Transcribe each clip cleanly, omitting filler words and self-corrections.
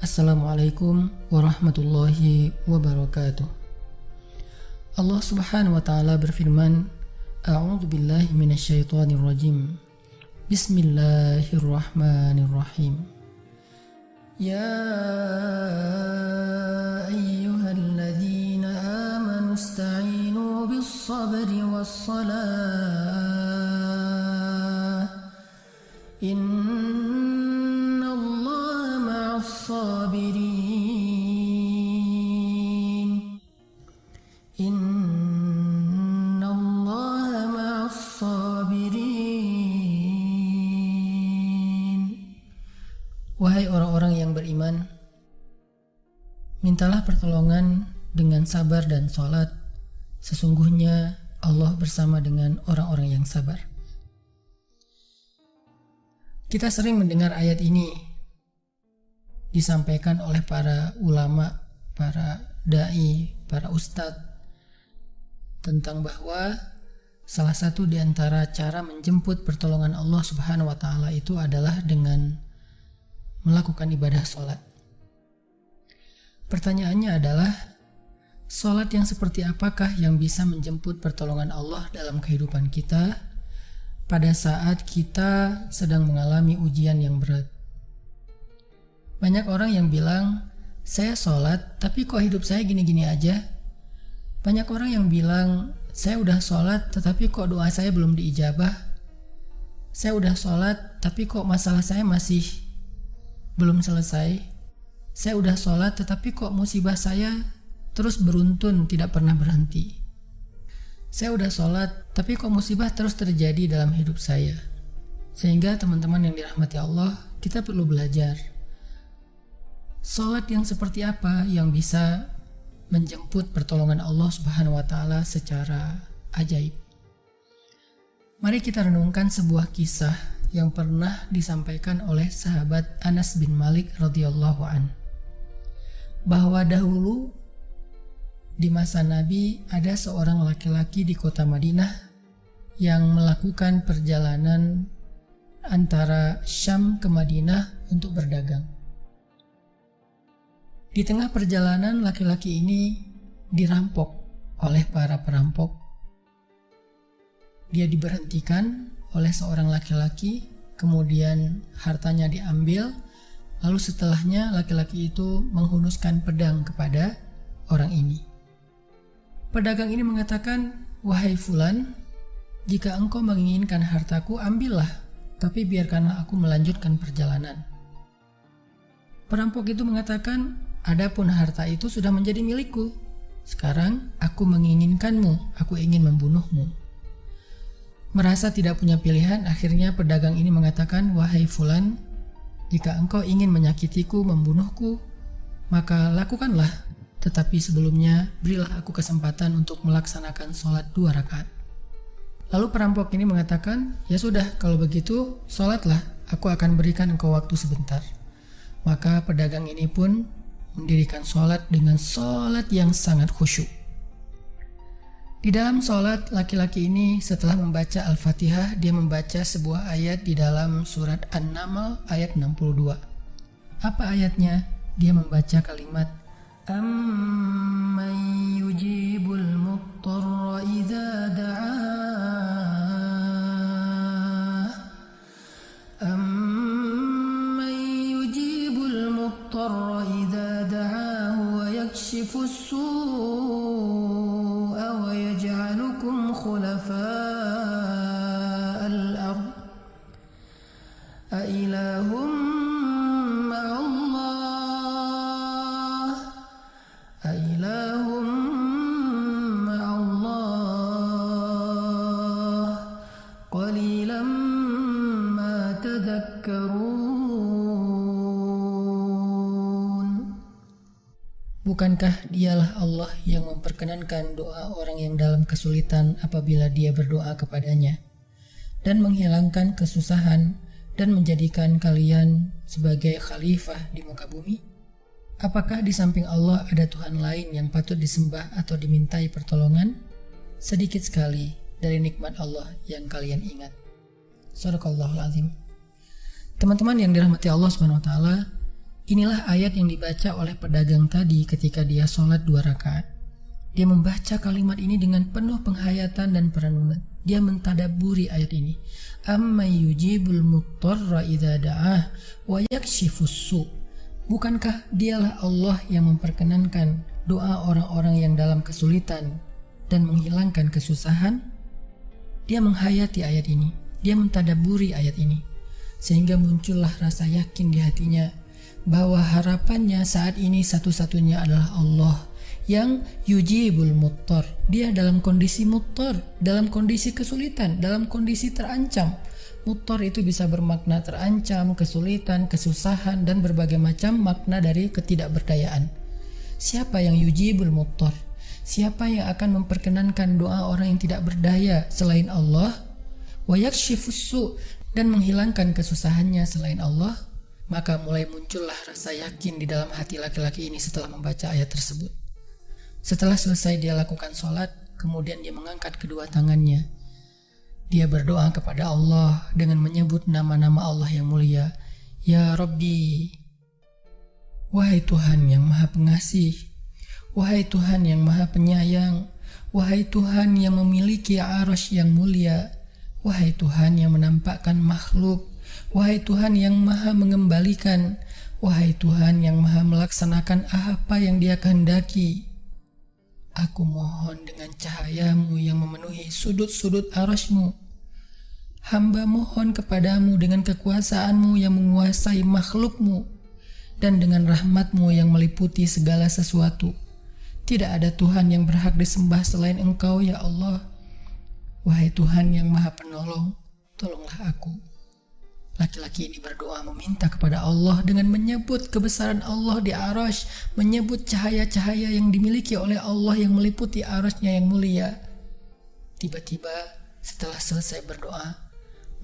Assalamualaikum warahmatullahi wabarakatuh. Allah Subhanahu wa taala berfirman, A'udzu billahi minasyaitonir rajim. Bismillahirrahmanirrahim. Ya ayyuhalladzina amanu ista'inu bis-sabri was-salah. Innallaha ma'as-sabirin. Innallaha ma'as-sabirin. Wahai orang-orang yang beriman, mintalah pertolongan dengan sabar dan sholat. Sesungguhnya Allah bersama dengan orang-orang yang sabar. Kita sering mendengar ayat ini disampaikan oleh para ulama, para dai, para ustadz, tentang bahwa salah satu di antara cara menjemput pertolongan Allah Subhanahu wa taala itu adalah dengan melakukan ibadah sholat. Pertanyaannya adalah, sholat yang seperti apakah yang bisa menjemput pertolongan Allah dalam kehidupan kita pada saat kita sedang mengalami ujian yang berat? Banyak orang yang bilang, saya sholat tapi kok hidup saya gini-gini aja. Banyak orang yang bilang, saya udah sholat tetapi kok doa saya belum diijabah. Saya udah sholat tapi kok masalah saya masih belum selesai. Saya udah sholat tetapi kok musibah saya terus beruntun, tidak pernah berhenti. Saya udah sholat tapi kok musibah terus terjadi dalam hidup saya. Sehingga teman-teman yang dirahmati Allah, kita perlu belajar sholat yang seperti apa yang bisa menjemput pertolongan Allah Subhanahu wa taala secara ajaib. Mari kita renungkan sebuah kisah yang pernah disampaikan oleh sahabat Anas bin Malik radhiyallahu an, bahwa dahulu di masa Nabi ada seorang laki-laki di kota Madinah yang melakukan perjalanan antara Syam ke Madinah untuk berdagang. Di tengah perjalanan, laki-laki ini dirampok oleh para perampok. Dia diberhentikan oleh seorang laki-laki, kemudian hartanya diambil, lalu setelahnya laki-laki itu menghunuskan pedang kepada orang ini. Pedagang ini mengatakan, wahai fulan, jika engkau menginginkan hartaku, ambillah, tapi biarkanlah aku melanjutkan perjalanan. Perampok itu mengatakan, adapun harta itu sudah menjadi milikku. Sekarang aku menginginkanmu, aku ingin membunuhmu. Merasa tidak punya pilihan, akhirnya pedagang ini mengatakan, wahai fulan, jika engkau ingin menyakitiku, membunuhku, maka lakukanlah. Tetapi sebelumnya, berilah aku kesempatan untuk melaksanakan sholat 2 rakaat. Lalu perampok ini mengatakan, ya sudah, kalau begitu, sholatlah, aku akan berikan engkau waktu sebentar. Maka pedagang ini pun mendirikan sholat dengan sholat yang sangat khusyuk. Di dalam sholat, laki-laki ini setelah membaca Al-Fatihah, dia membaca sebuah ayat di dalam surat An-Naml ayat 62. Apa ayatnya? Dia membaca kalimat, Amman yujibul muttarra idza da'ah. Amman yujibul muttarra idza da'ahu wa yakshifus su'a wa yaj'alukum khulafa'al ard. A ilahum Bukankah dialah Allah yang memperkenankan doa orang yang dalam kesulitan apabila dia berdoa kepadanya, dan menghilangkan kesusahan dan menjadikan kalian sebagai khalifah di muka bumi? Apakah di samping Allah ada Tuhan lain yang patut disembah atau dimintai pertolongan? Sedikit sekali dari nikmat Allah yang kalian ingat. Shadaqallahul azim. Teman-teman yang dirahmati Allah Subhanahu wa taala, Inilah ayat yang dibaca oleh pedagang tadi ketika dia sholat 2 rakaat. Dia membaca kalimat ini dengan penuh penghayatan dan perenungan. Dia mentadabburi ayat ini. Amma yujibul muttarra idza da'ah wa yakshifus su'. Bukankah dialah Allah yang memperkenankan doa orang-orang yang dalam kesulitan dan menghilangkan kesusahan? Dia menghayati ayat ini. Dia mentadabburi ayat ini. Sehingga muncullah rasa yakin di hatinya bahwa harapannya saat ini satu-satunya adalah Allah yang yujibul muttar. Dia dalam kondisi muttar, dalam kondisi kesulitan, dalam kondisi terancam. Muttar itu bisa bermakna terancam, kesulitan, kesusahan, dan berbagai macam makna dari ketidakberdayaan. Siapa yang yujibul muttar? Siapa yang akan memperkenankan doa orang yang tidak berdaya selain Allah? Wa yakshifus su', dan menghilangkan kesusahannya selain Allah? Maka mulai muncullah rasa yakin di dalam hati laki-laki ini setelah membaca ayat tersebut. Setelah selesai dia lakukan sholat, kemudian dia mengangkat kedua tangannya. Dia berdoa kepada Allah dengan menyebut nama-nama Allah yang mulia. Ya Rabbi, wahai Tuhan yang maha pengasih, wahai Tuhan yang maha penyayang, wahai Tuhan yang memiliki arasy yang mulia, wahai Tuhan yang menampakkan makhluk, wahai Tuhan yang maha mengembalikan, wahai Tuhan yang maha melaksanakan apa yang Dia kehendaki. Aku mohon dengan cahayamu yang memenuhi sudut-sudut arasy-Mu. Hamba mohon kepadamu dengan kekuasaanmu yang menguasai makhluk-Mu dan dengan rahmat-Mu yang meliputi segala sesuatu. Tidak ada Tuhan yang berhak disembah selain Engkau, ya Allah. Wahai Tuhan yang maha penolong, tolonglah aku. Laki-laki ini berdoa meminta kepada Allah dengan menyebut kebesaran Allah di arasy, menyebut cahaya-cahaya yang dimiliki oleh Allah yang meliputi arasy-Nya yang mulia. Tiba-tiba setelah selesai berdoa,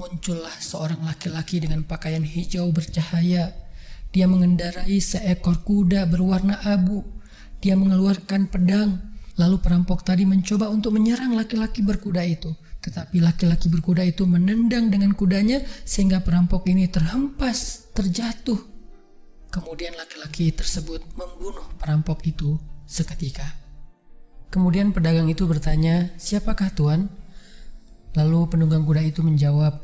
muncullah seorang laki-laki dengan pakaian hijau bercahaya. Dia mengendarai seekor kuda berwarna abu. Dia mengeluarkan pedang. Lalu perampok tadi mencoba untuk menyerang laki-laki berkuda itu. Tetapi laki-laki berkuda itu menendang dengan kudanya sehingga perampok ini terhempas, terjatuh. Kemudian laki-laki tersebut membunuh perampok itu seketika. Kemudian pedagang itu bertanya, "Siapakah Tuan?" Lalu penunggang kuda itu menjawab,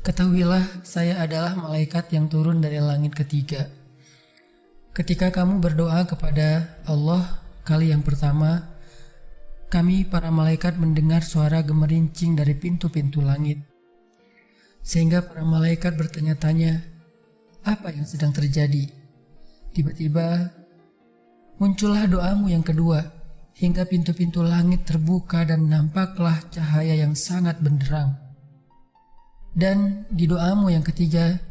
"Ketahuilah, saya adalah malaikat yang turun dari langit ketiga. Ketika kamu berdoa kepada Allah kali yang pertama, kami para malaikat mendengar suara gemerincing dari pintu-pintu langit. Sehingga para malaikat bertanya-tanya, apa yang sedang terjadi? Tiba-tiba muncullah doamu yang kedua, hingga pintu-pintu langit terbuka dan nampaklah cahaya yang sangat benderang. Dan di doamu yang ketiga,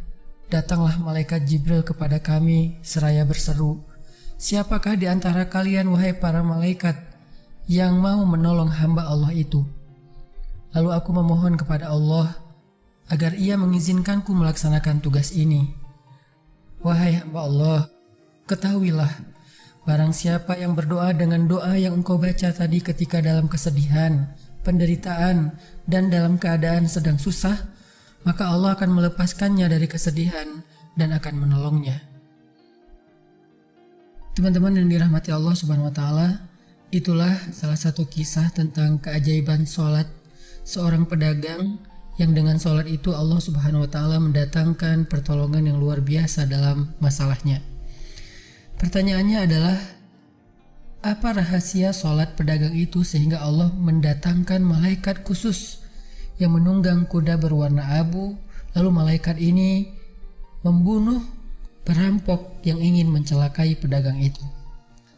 datanglah malaikat Jibril kepada kami seraya berseru, siapakah di antara kalian wahai para malaikat yang mau menolong hamba Allah itu? Lalu aku memohon kepada Allah agar Ia mengizinkanku melaksanakan tugas ini. Wahai hamba Allah, ketahuilah, barang siapa yang berdoa dengan doa yang engkau baca tadi ketika dalam kesedihan, penderitaan, dan dalam keadaan sedang susah, maka Allah akan melepaskannya dari kesedihan dan akan menolongnya." Teman-teman yang dirahmati Allah Subhanahu wa Ta'ala, itulah salah satu kisah tentang keajaiban sholat seorang pedagang yang dengan sholat itu Allah Subhanahu wa Ta'ala mendatangkan pertolongan yang luar biasa dalam masalahnya. Pertanyaannya adalah, apa rahasia sholat pedagang itu sehingga Allah mendatangkan malaikat khusus yang menunggang kuda berwarna abu, lalu malaikat ini membunuh perampok yang ingin mencelakai pedagang itu?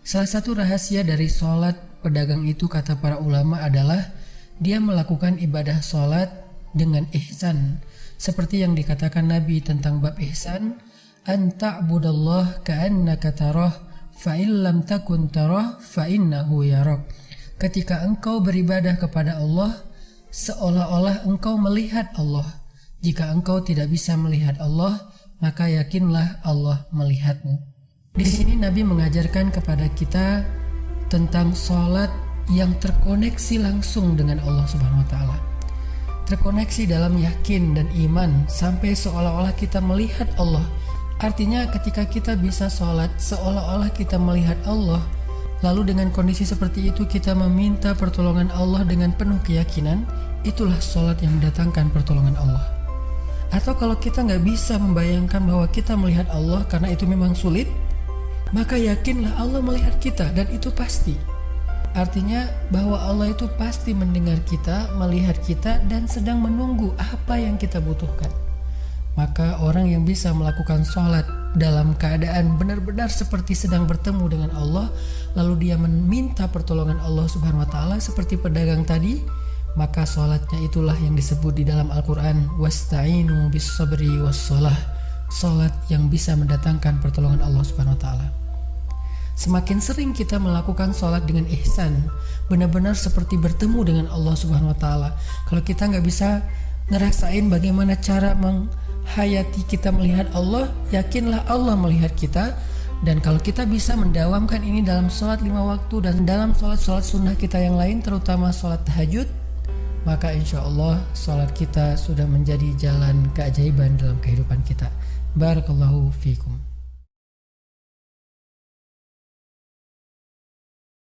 Salah satu rahasia dari sholat pedagang itu, kata para ulama, adalah dia melakukan ibadah sholat dengan ihsan. Seperti yang dikatakan Nabi tentang bab ihsan, an ta'budallah ka'annaka tarah fa in lam takun tarah fa innahu yarak. Ketika engkau beribadah kepada Allah, seolah-olah engkau melihat Allah. Jika engkau tidak bisa melihat Allah, maka yakinlah Allah melihatmu. Di sini Nabi mengajarkan kepada kita tentang sholat yang terkoneksi langsung dengan Allah Subhanahu wa Ta'ala. Terkoneksi dalam yakin dan iman sampai seolah-olah kita melihat Allah. Artinya ketika kita bisa sholat seolah-olah kita melihat Allah, lalu dengan kondisi seperti itu kita meminta pertolongan Allah dengan penuh keyakinan, itulah sholat yang mendatangkan pertolongan Allah. Atau kalau kita nggak bisa membayangkan bahwa kita melihat Allah karena itu memang sulit, maka yakinlah Allah melihat kita dan itu pasti. Artinya bahwa Allah itu pasti mendengar kita, melihat kita, dan sedang menunggu apa yang kita butuhkan. Maka orang yang bisa melakukan sholat dalam keadaan benar-benar seperti sedang bertemu dengan Allah, lalu dia meminta pertolongan Allah Subhanahu wa Ta'ala seperti pedagang tadi, maka sholatnya itulah yang disebut di dalam Al-Quran wasta'inu bis sabri was sholah, sholat yang bisa mendatangkan pertolongan Allah Subhanahu wa Ta'ala. Semakin sering kita melakukan sholat dengan ihsan, benar-benar seperti bertemu dengan Allah Subhanahu wa Ta'ala. Kalau kita nggak bisa ngerasain bagaimana cara menghayati kita melihat Allah, yakinlah Allah melihat kita. Dan kalau kita bisa mendawamkan ini dalam sholat 5 waktu dan dalam sholat-sholat sunnah kita yang lain, terutama sholat tahajud, maka insya Allah sholat kita sudah menjadi jalan keajaiban dalam kehidupan kita. Barakallahu fiikum.